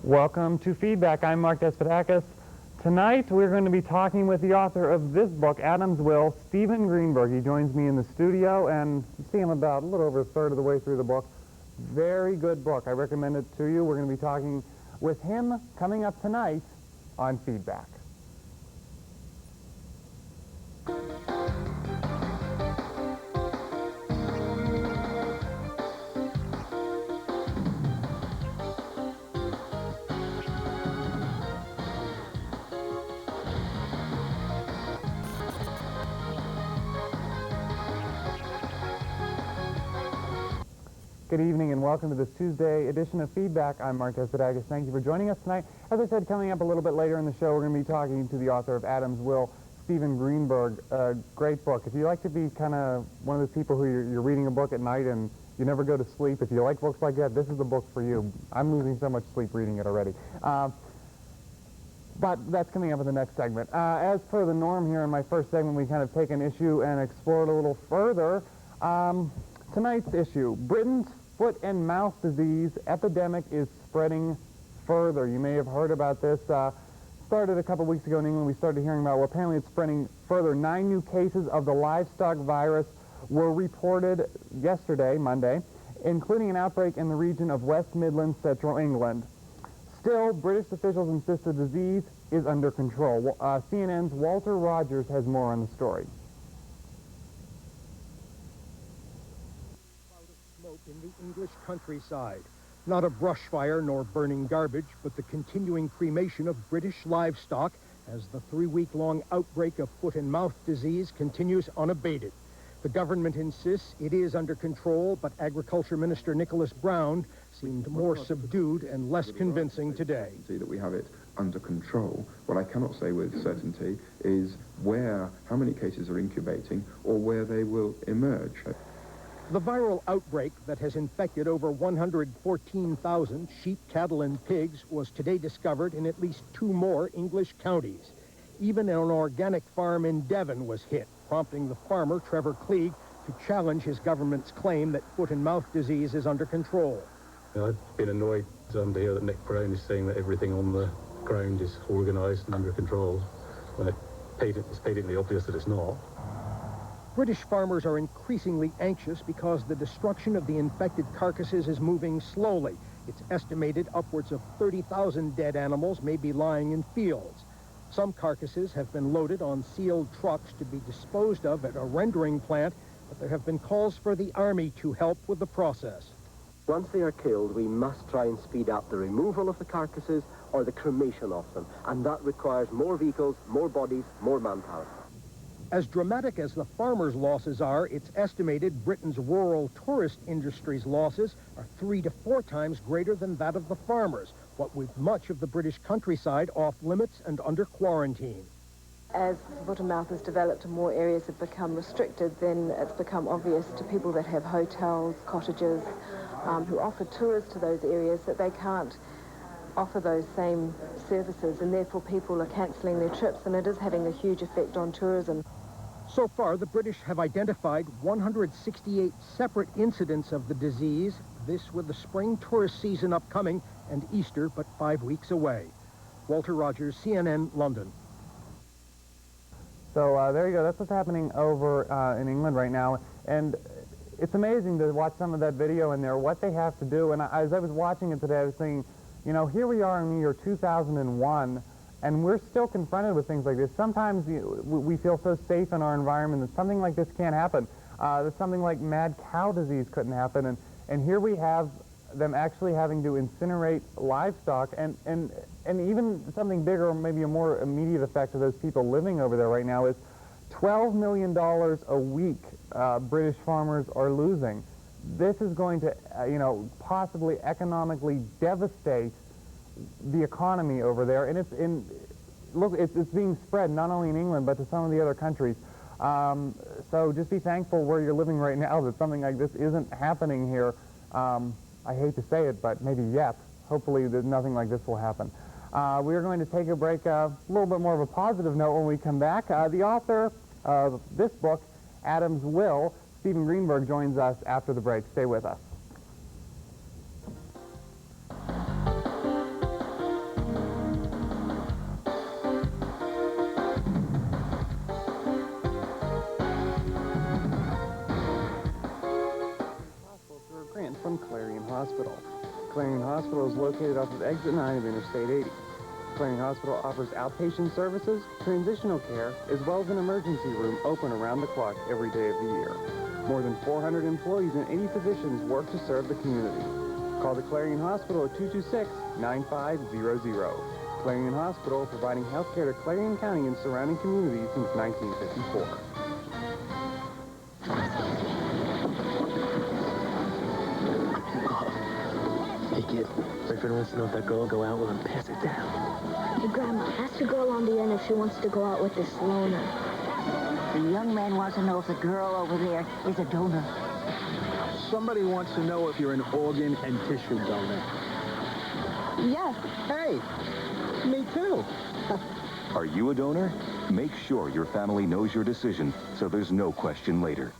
Welcome to Feedback. I'm Mark Despotakis. Tonight we're going to be talking with the author of this book, Adam's Will, Stephen Greenberg. He joins me in the studio, and you see him about a little over a third of the way through the book. Very good book. I recommend it to you. We're going to be talking with him coming up tonight on Feedback. Good evening and welcome to this Tuesday edition of Feedback. I'm Mark Despotakis. Thank you for joining us tonight. As I said, coming up a little bit later in the show, we're going to be talking to the author of Adam's Will, Stephen Greenberg. A great book. If you like to be kind of one of those people who you're reading a book at night and you never go to sleep, if you like books like that, this is the book for you. I'm losing so much sleep reading it already. But that's coming up in the next segment. As per the norm here in my first segment, we kind of take an issue and explore it a little further. Tonight's issue, Britain's foot and mouth disease epidemic is spreading further. You may have heard about this. Started a couple weeks ago in England. We started hearing about, well, apparently it's spreading further. 9 new cases of the livestock virus were reported yesterday, Monday, including an outbreak in the region of West Midlands, Central England. Still, British officials insist the disease is under control. CNN's Walter Rogers has more on the story. In the English countryside. Not a brush fire nor burning garbage, but the continuing cremation of British livestock as the 3-week-long outbreak of foot and mouth disease continues unabated. The government insists it is under control, but Agriculture Minister Nicholas Brown seemed more subdued and less convincing today. That we have it under control. What I cannot say with certainty is how many cases are incubating or where they will emerge. The viral outbreak that has infected over 114,000 sheep, cattle, and pigs was today discovered in at least 2 more English counties. Even an organic farm in Devon was hit, prompting the farmer, Trevor Cleage, to challenge his government's claim that foot and mouth disease is under control. I've been annoyed to hear that Nick Brown is saying that everything on the ground is organised and under control, when it's patently obvious that it's not. British farmers are increasingly anxious because the destruction of the infected carcasses is moving slowly. It's estimated upwards of 30,000 dead animals may be lying in fields. Some carcasses have been loaded on sealed trucks to be disposed of at a rendering plant, but there have been calls for the army to help with the process. Once they are killed, we must try and speed up the removal of the carcasses or the cremation of them, and that requires more vehicles, more bodies, more manpower. As dramatic as the farmers' losses are, it's estimated Britain's rural tourist industry's losses are 3 to 4 times greater than that of the farmers, what with much of the British countryside off limits and under quarantine. As foot and mouth has developed and more areas have become restricted, then it's become obvious to people that have hotels, cottages, who offer tours to those areas that they can't offer those same services, and therefore people are cancelling their trips, and it is having a huge effect on tourism. So far, the British have identified 168 separate incidents of the disease, this with the spring tourist season upcoming and Easter but 5 weeks away. Walter Rogers, CNN, London. So there you go. That's what's happening over in England right now. And it's amazing to watch some of that video in there, what they have to do. And as I was watching it today, I was thinking, you know, here we are in the year 2001, and we're still confronted with things like this. Sometimes we feel so safe in our environment that something like this can't happen. That something like mad cow disease couldn't happen. And here we have them actually having to incinerate livestock, and even something bigger, or maybe a more immediate effect of those people living over there right now is $12 million a week British farmers are losing. This is going to, possibly economically devastate the economy over there, and it's being spread not only in England but to some of the other countries. So just be thankful where you're living right now that something like this isn't happening here. I hate to say it, but maybe yet. Hopefully that nothing like this will happen. We are going to take a break, a little bit more of a positive note when we come back. The author of this book, Adam's Will, Stephen Greenberg, joins us after the break. Stay with us. Clarion Hospital. Clarion Hospital is located off of Exit 9 of Interstate 80. Clarion Hospital offers outpatient services, transitional care, as well as an emergency room open around the clock every day of the year. More than 400 employees and 80 physicians work to serve the community. Call the Clarion Hospital at 226-9500. Clarion Hospital, providing health care to Clarion County and surrounding communities since 1954. Hey, kid, boyfriend wants to know if that girl will go out with him. Pass it down. Hey, Grandma, ask the girl on the end if she wants to go out with this loner. The young man wants to know if the girl over there is a donor. Somebody wants to know if you're an organ and tissue donor. Yes. Hey, me too. Are you a donor? Make sure your family knows your decision so there's no question later.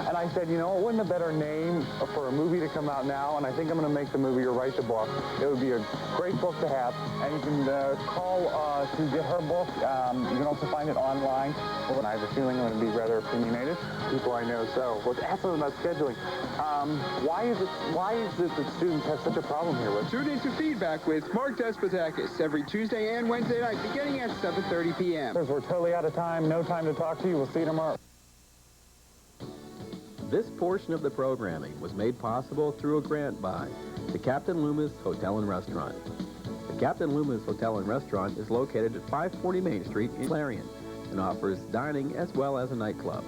And I said, you know, it wasn't a better name for a movie to come out now, and I think I'm going to make the movie or write the book. It would be a great book to have, and you can call to get her book. You can also find it online. Well, I have a feeling I'm going to be rather opinionated, people I know. So let's ask them about scheduling. Why is it that students have such a problem here with? Tune into Feedback with Mark Despotakis every Tuesday and Wednesday night beginning at 7:30 p.m. We're totally out of time. No time to talk to you. We'll see you tomorrow. This portion of the programming was made possible through a grant by the Captain Loomis Hotel and Restaurant. The Captain Loomis Hotel and Restaurant is located at 540 Main Street in Clarion and offers dining as well as a nightclub.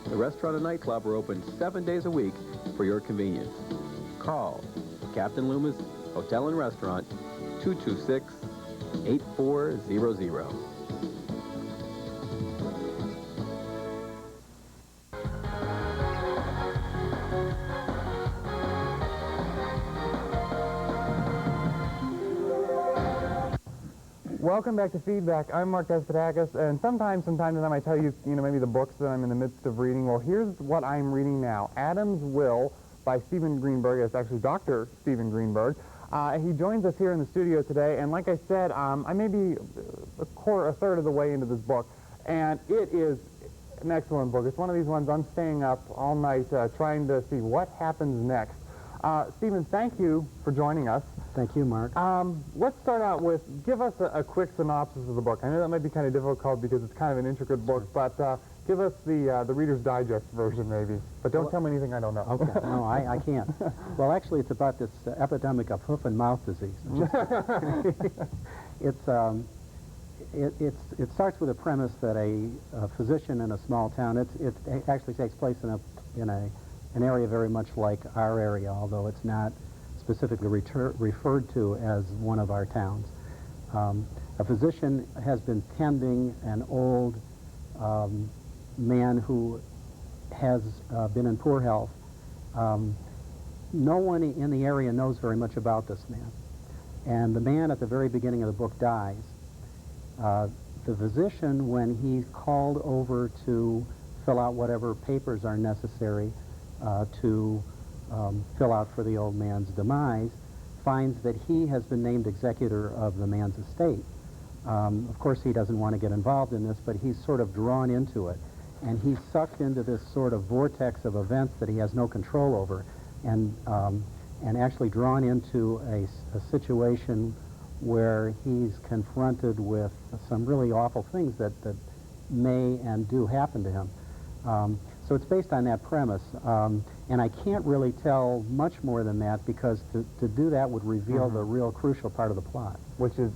The restaurant and nightclub are open 7 days a week for your convenience. Call Captain Loomis Hotel and Restaurant, 226-8400. Welcome back to Feedback. I'm Mark Despotakis, and sometimes I tell you, maybe the books that I'm in the midst of reading. Well, here's what I'm reading now. Adam's Will by Stephen Greenberg. It's actually Dr. Stephen Greenberg. He joins us here in the studio today, and like I said, I may be a third of the way into this book, and it is an excellent book. It's one of these ones I'm staying up all night trying to see what happens next. Stephen, thank you for joining us. Thank you, Mark. Let's start out with, give us a quick synopsis of the book. I know that might be kind of difficult because it's kind of an intricate book, but give us the Reader's Digest version, maybe. But don't tell me anything I don't know. Okay, no, I can't. Well, actually, it's about this epidemic of hoof and mouth disease. It starts with a premise that a physician in a small town, it actually takes place in an area very much like our area, although it's not specifically referred to as one of our towns. A physician has been tending an old man who has been in poor health. No one in the area knows very much about this man. And the man at the very beginning of the book dies. The physician, when he's called over to fill out whatever papers are necessary to fill out for the old man's demise, finds that he has been named executor of the man's estate. Of course, he doesn't want to get involved in this, but he's sort of drawn into it. And he's sucked into this sort of vortex of events that he has no control over, and actually drawn into a situation where he's confronted with some really awful things that may and do happen to him. So it's based on that premise, and I can't really tell much more than that because to do that would reveal the real crucial part of the plot. Which is,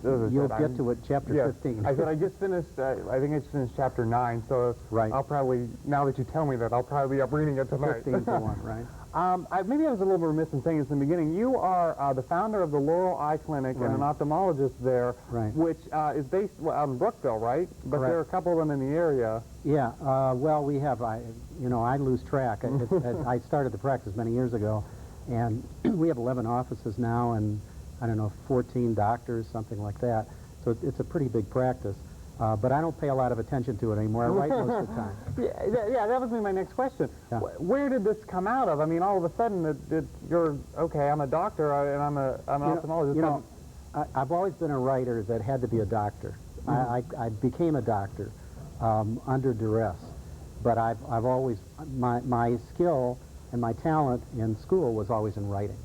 You'll get to it, chapter 15. I said I just finished, I think I just finished chapter 9, so right. I'll probably, now that you tell me that, I'll probably be up reading it tonight. 15 to 1, right? Maybe I was a little remiss in saying this in the beginning. You are the founder of the Laurel Eye Clinic and an ophthalmologist there, which is based out in Brookville, right? But there are a couple of them in the area. Yeah, well, we have, I lose track. I started the practice many years ago, and we have 11 offices now, and I don't know, 14 doctors, something like that. So it's a pretty big practice. But I don't pay a lot of attention to it anymore. I write most of the time. Yeah, that was my next question. Yeah. Where did this come out of? I mean, all of a sudden, you're, okay, I'm a doctor, and I'm an ophthalmologist. I've always been a writer that had to be a doctor. I became a doctor under duress. but I've always, my skill and my talent in school was always in writing.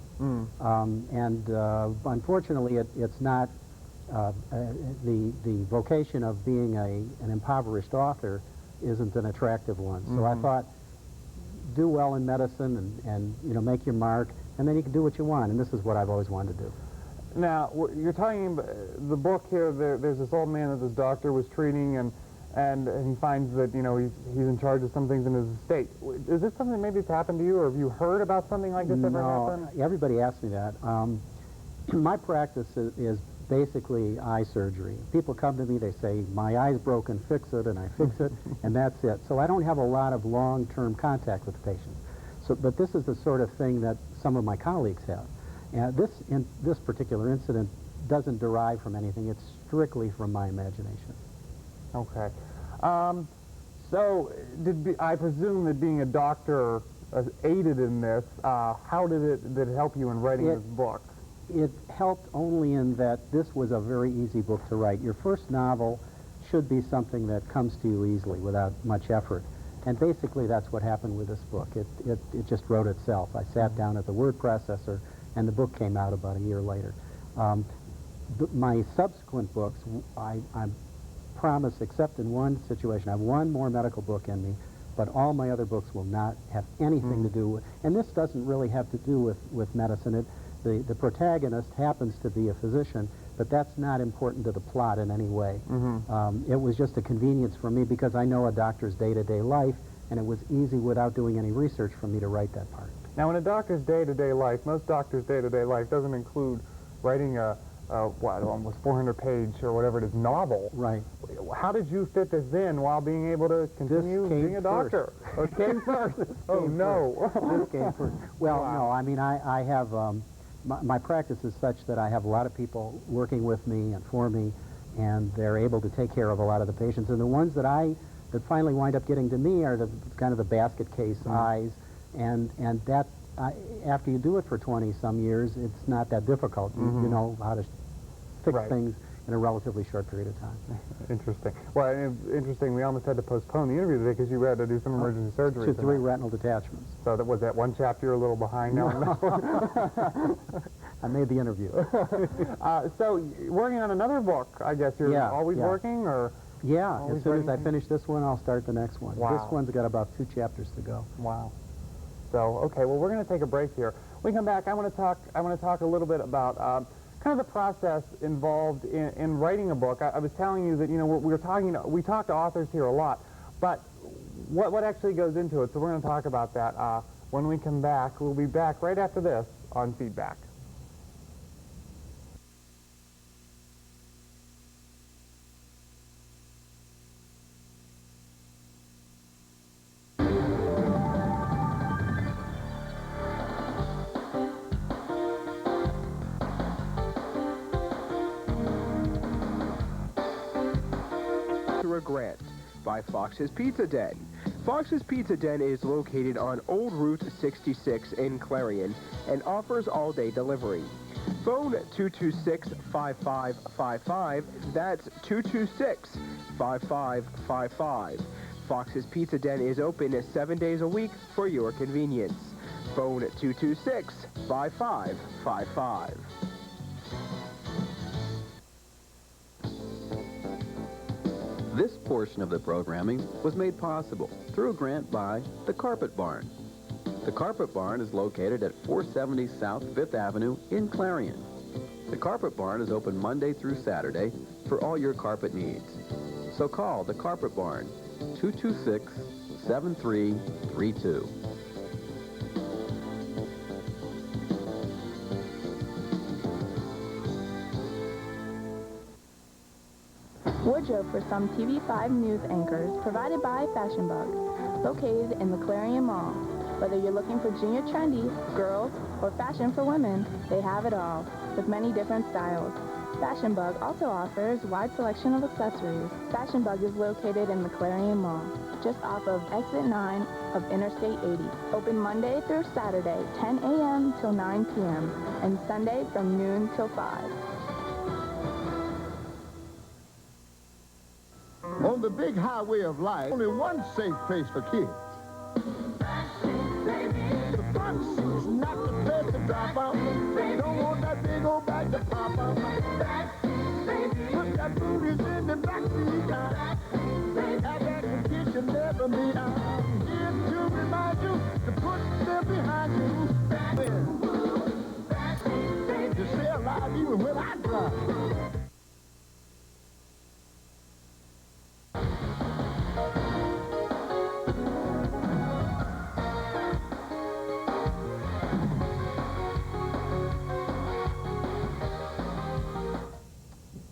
Unfortunately, it's not, the vocation of being an impoverished author isn't an attractive one. So I thought, do well in medicine and you know, make your mark, and then you can do what you want, and this is what I've always wanted to do. Now, you're talking about the book here, there's this old man that this doctor was treating, and he finds that, you know, he's in charge of some things in his estate. Is this something that maybe it's happened to you, or have you heard about something like this ever happen? No, everybody asks me that. My practice is basically eye surgery. People come to me, they say, my eye's broken, fix it, and I fix it, and that's it. So I don't have a lot of long-term contact with the patients. So, but this is the sort of thing that some of my colleagues have. And this particular incident doesn't derive from anything. It's strictly from my imagination. Okay. So I presume that being a doctor aided in this. How did it help you in writing this book? It helped only in that this was a very easy book to write. Your first novel should be something that comes to you easily without much effort. And basically that's what happened with this book. It just wrote itself. I sat down at the word processor and the book came out about a year later. My subsequent books, I promise, except in one situation, I have one more medical book in me, but all my other books will not have anything to do with, and this doesn't really have to do with medicine. The protagonist happens to be a physician, but that's not important to the plot in any way. It was just a convenience for me because I know a doctor's day-to-day life, and it was easy without doing any research for me to write that part. Now, in a doctor's day-to-day life, most doctors' day-to-day life doesn't include writing almost 400-page or whatever it is, novel. Right. How did you fit this in while being able to continue being a doctor? Oh, it came first. Oh, no. This came first. Well, no, I mean, I have, my practice is such that I have a lot of people working with me and for me, and they're able to take care of a lot of the patients. And the ones that finally wind up getting to me are the kind of the basket case eyes, and that, after you do it for 20-some years, it's not that difficult. You know how to fix things in a relatively short period of time. Interesting. Well, interesting, we almost had to postpone the interview today because you had to do some emergency surgery. 2 or 3 retinal detachments. So was that one chapter you're a little behind now? No. I made the interview. So, working on another book, I guess you're always working, or? Yeah, as soon as I finish this one, I'll start the next one. Wow. This one's got about 2 chapters to go. Wow. So, okay, well, we're going to take a break here. When we come back, I want to talk a little bit about kind of the process involved in writing a book. I was telling you that, you know, we talk to authors here a lot, but what actually goes into it? So we're going to talk about that when we come back. We'll be back right after this on Feedback. Grant by Fox's Pizza Den. Fox's Pizza Den is located on Old Route 66 in Clarion and offers all-day delivery. Phone 226-5555. That's 226-5555. Fox's Pizza Den is open 7 days a week for your convenience. Phone 226-5555. This portion of the programming was made possible through a grant by the Carpet Barn. The Carpet Barn is located at 470 South 5th Avenue in Clarion. The Carpet Barn is open Monday through Saturday for all your carpet needs. So call the Carpet Barn, 226-7332. Wardrobe for some TV5 news anchors, provided by Fashion Bug, located in the Clarion Mall. Whether you're looking for junior trendy, girls, or fashion for women, they have it all, with many different styles. Fashion Bug also offers a wide selection of accessories. Fashion Bug is located in the Clarion Mall, just off of Exit 9 of Interstate 80. Open Monday through Saturday, 10 a.m. till 9 p.m., and Sunday from noon till 5. On the the big highway of life, only one safe place for kids. The front seat's not the place to drop out. Don't want that big old bag to pop out. Put that booties in the back seat now. Have that condition never be out. Here to remind you to put them behind you. To stay alive even when I drive.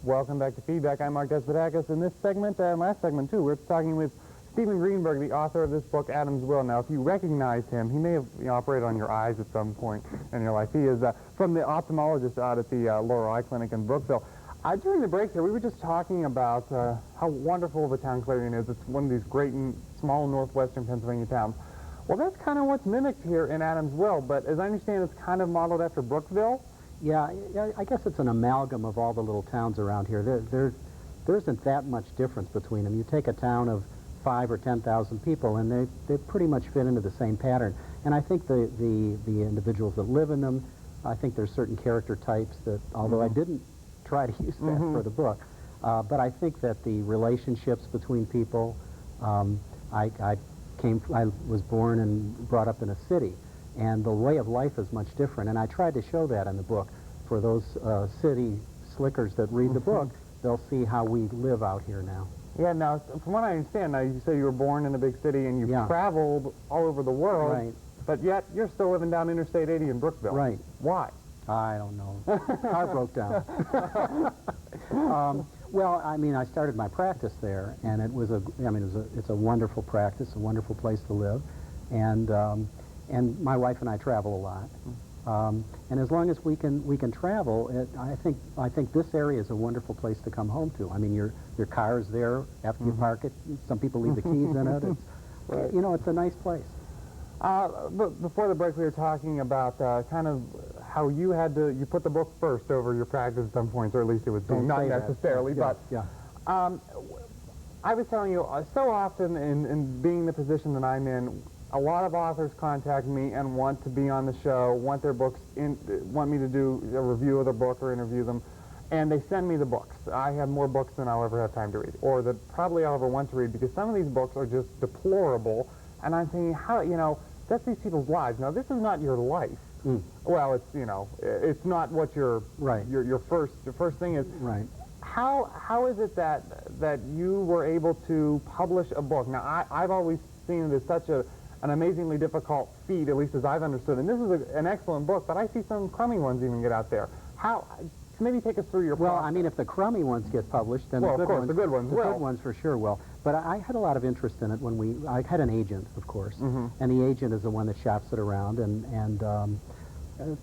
Welcome back to Feedback. I'm Mark Despotakis. In this segment, and last segment too, we're talking with Stephen Greenberg, the author of this book, Adam's Will. Now, if you recognize him, he may have operated on your eyes at some point in your life. He is from the ophthalmologist out at the Laurel Eye Clinic in Brookville. During the break here, we were just talking about how wonderful of a town Clarion is. It's one of these great small northwestern Pennsylvania towns. Well, that's kind of what's mimicked here in Adam's Will, but as I understand, it's kind of modeled after Brookville. Yeah, I guess it's an amalgam of all the little towns around here. There isn't that much difference between them. You take a town of 5,000 or 10,000 people, and they pretty much fit into the same pattern. And I think the individuals that live in them, I think there's certain character types that, although I didn't try to use that for the book, but I think that the relationships between people, I was born and brought up in a city, and the way of life is much different, and I tried to show that in the book. For those city slickers that read the book, they'll see how we live out here now. Yeah, now, from what I understand, now you say you were born in a big city and you've traveled all over the world, right, but yet you're still living down Interstate 80 in Brookville. Right. Why? I don't know. Car broke down. Well, I mean, I started my practice there, and it's a wonderful practice, a wonderful place to live, and my wife and I travel a lot. And as long as we can travel, I think this area is a wonderful place to come home to. I mean, your car is there after you park it. Some people leave the keys in it. It's, right. You know, it's a nice place. But before the break, we were talking about kind of how you put the book first over your practice at some points, or at least it was not necessarily, but I was telling you, so often in being the position that I'm in, a lot of authors contact me and want to be on the show, want their books want me to do a review of their book or interview them, and they send me the books. I have more books than I'll ever have time to read, or that probably I'll ever want to read, because some of these books are just deplorable, and I'm thinking, how, that's these people's lives. Now, this is not your life. Well, it's, it's not what your first thing is. Right. How is it that you were able to publish a book? Now, I've always seen it as such an amazingly difficult feat, at least as I've understood. And this is an excellent book, but I see some crummy ones even get out there. Maybe take us through your process. Well, I mean, if the crummy ones get published, then the good ones for sure will. But I had a lot of interest in it when I had an agent, of course, and the agent is the one that shops it around, and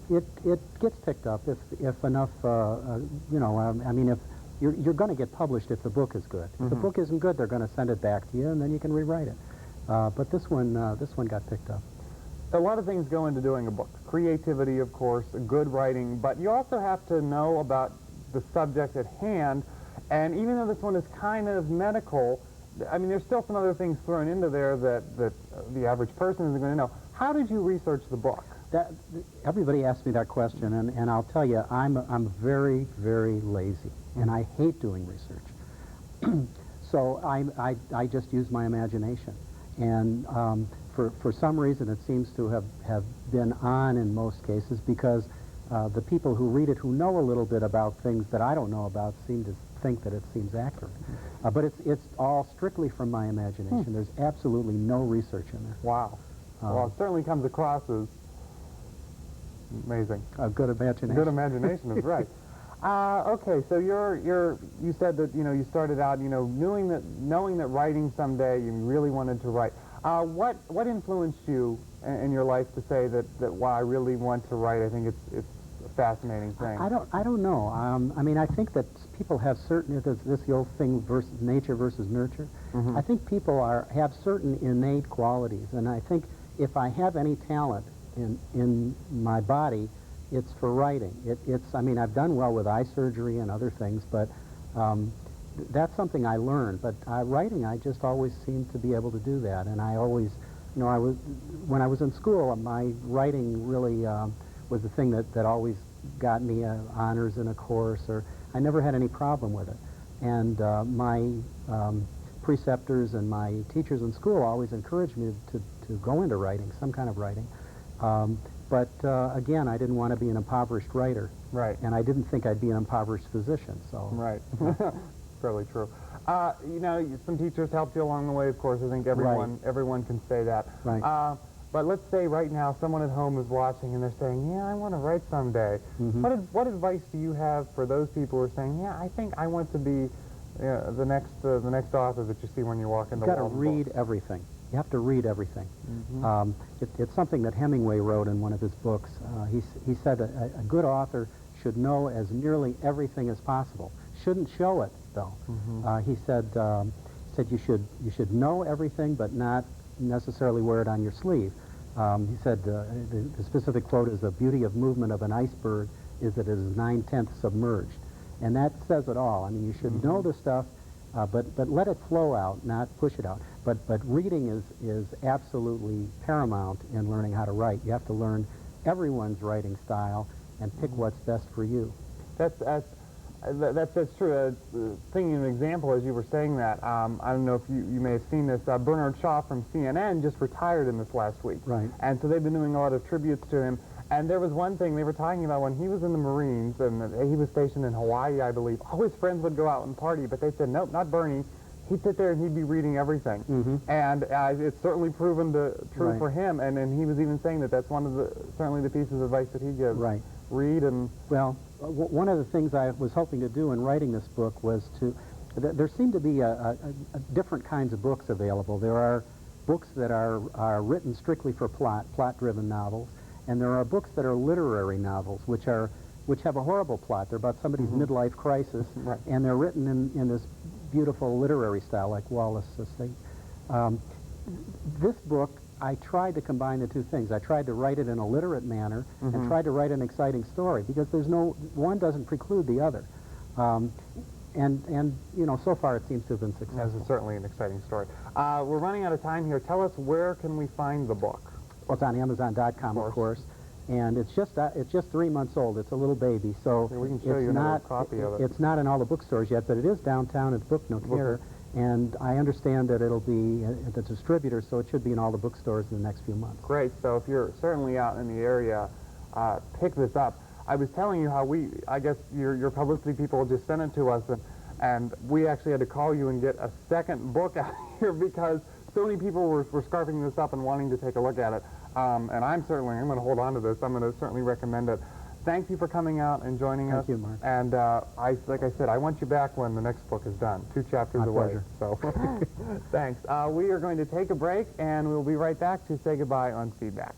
it gets picked up if enough, I mean, if you're going to get published if the book is good. If the book isn't good, they're going to send it back to you, and then you can rewrite it. But this one got picked up. A lot of things go into doing a book. Creativity, of course, good writing, but you also have to know about the subject at hand, and even though this one is kind of medical, I mean, there's still some other things thrown into there that the average person isn't going to know. How did you research the book? Everybody asks me that question, and I'll tell you, I'm very, very lazy, and I hate doing research. So I just use my imagination. And for some reason, it seems to have been on in most cases, because the people who read it, who know a little bit about things that I don't know about, seem to think that it seems accurate. But it's all strictly from my imagination. There's absolutely no research in there. Wow. Well, it certainly comes across as amazing. A good imagination. Good imagination is right. Okay, so you said that you started out knowing that writing someday you really wanted to write. What influenced you in your life to say that wow, I really want to write? I think it's a fascinating thing. I don't know. I mean, I think that people have certain this the old thing versus nature versus nurture. I think people have certain innate qualities, and I think if I have any talent in my body, it's for writing. I mean, I've done well with eye surgery and other things, but that's something I learned. But writing, I just always seemed to be able to do that. And I always, you know, when I was in school, my writing really was the thing that always got me honors in a course, or I never had any problem with it. And my preceptors and my teachers in school always encouraged me to go into writing, some kind of writing. But again, I didn't want to be an impoverished writer. Right. And I didn't think I'd be an impoverished physician, so. Right. Fairly true. You know, some teachers helped you along the way, of course. I think everyone can say that. Right. But let's say right now someone at home is watching and they're saying, yeah, I want to write someday. What advice do you have for those people who are saying, yeah, I think I want to be the next author that you see when you walk in the world? You've got to read everything. You have to read everything. It's something that Hemingway wrote in one of his books. He said a good author should know as nearly everything as possible. Shouldn't show it, though. He said you should know everything, but not necessarily wear it on your sleeve. He said the specific quote is, "The beauty of movement of an iceberg is that it is 9/10 submerged," and that says it all. I mean, you should know the stuff, but let it flow out, not push it out. But reading is absolutely paramount in learning how to write. You have to learn everyone's writing style and pick what's best for you. That's true. Thinking of an example as you were saying that, I don't know if you may have seen this, Bernard Shaw from CNN just retired in this last week. Right. And so they've been doing a lot of tributes to him. And there was one thing they were talking about when he was in the Marines, and he was stationed in Hawaii, I believe. All his friends would go out and party, but they said, nope, not Bernie. He'd sit there and he'd be reading everything. And it's certainly proven true for him. And he was even saying that that's one of certainly the pieces of advice that he gives. Right. Read and... Well, one of the things I was hoping to do in writing this book was there seem to be different kinds of books available. There are books that are written strictly for plot-driven novels, and there are books that are literary novels, which have a horrible plot. They're about somebody's midlife crisis, and they're written in this beautiful literary style, like Wallace Estate. This book, I tried to combine the two things. I tried to write it in a literate manner and tried to write an exciting story, because one doesn't preclude the other. And you know, so far it seems to have been successful. This is certainly an exciting story. We're running out of time here. Tell us, where can we find the book? Well, it's on Amazon.com, of course. And it's just 3 months old. It's a little baby, so we can show you another copy of it. It's not in all the bookstores yet, but it is downtown at Book Notaire, and I understand that it'll be at the distributor, so it should be in all the bookstores in the next few months. Great. So if you're certainly out in the area, pick this up. I was telling you how I guess your publicity people just sent it to us, and we actually had to call you and get a second book out here because so many people were scarfing this up and wanting to take a look at it. And I'm going to hold on to this. I'm going to certainly recommend it. Thank you for coming out and joining us. Thank you, Mark. And like I said, I want you back when the next book is done, 2 chapters My away. pleasure. So, thanks. We are going to take a break, and we'll be right back to say goodbye on Feedback.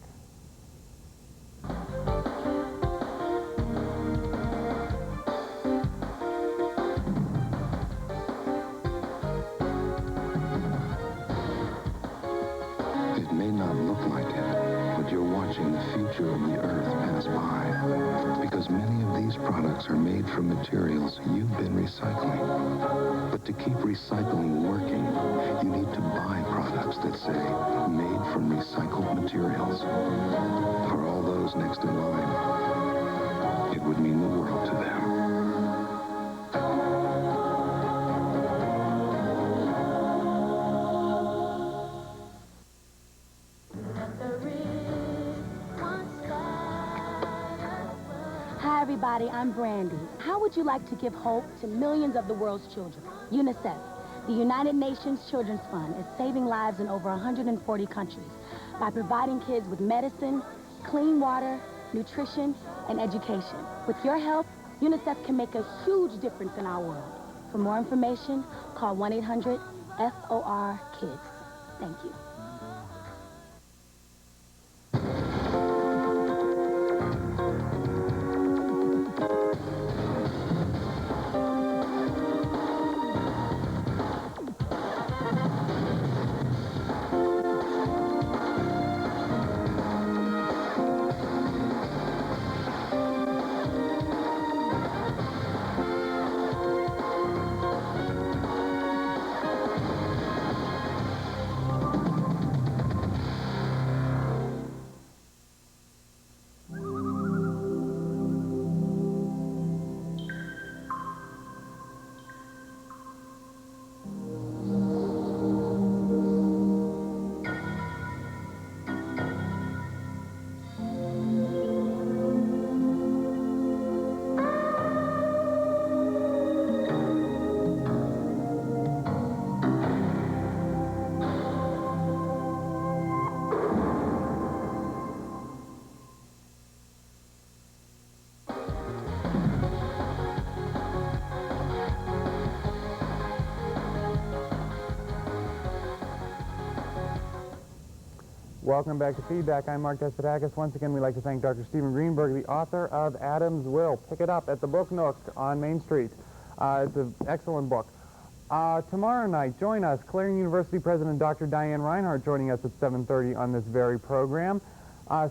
It may not look like it, but you're watching the future of the Earth pass by. Because many of these products are made from materials you've been recycling. But to keep recycling working, you need to buy products that say, made from recycled materials. For all those next in line, it would mean the world to them. Hi, everybody. I'm Brandy. How would you like to give hope to millions of the world's children? UNICEF, the United Nations Children's Fund, is saving lives in over 140 countries by providing kids with medicine, clean water, nutrition, and education. With your help, UNICEF can make a huge difference in our world. For more information, call 1-800-FOR-KIDS. Thank you. Welcome back to Feedback. I'm Mark Despotakis. Once again, we'd like to thank Dr. Stephen Greenberg, the author of Adam's Will. Pick it up at the Book Nook on Main Street. It's an excellent book. Tomorrow night, join us. Clarion University President Dr. Diane Reinhardt joining us at 7:30 on this very program.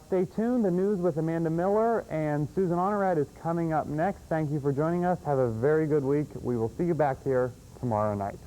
Stay tuned. The news with Amanda Miller and Susan Honorat is coming up next. Thank you for joining us. Have a very good week. We will see you back here tomorrow night.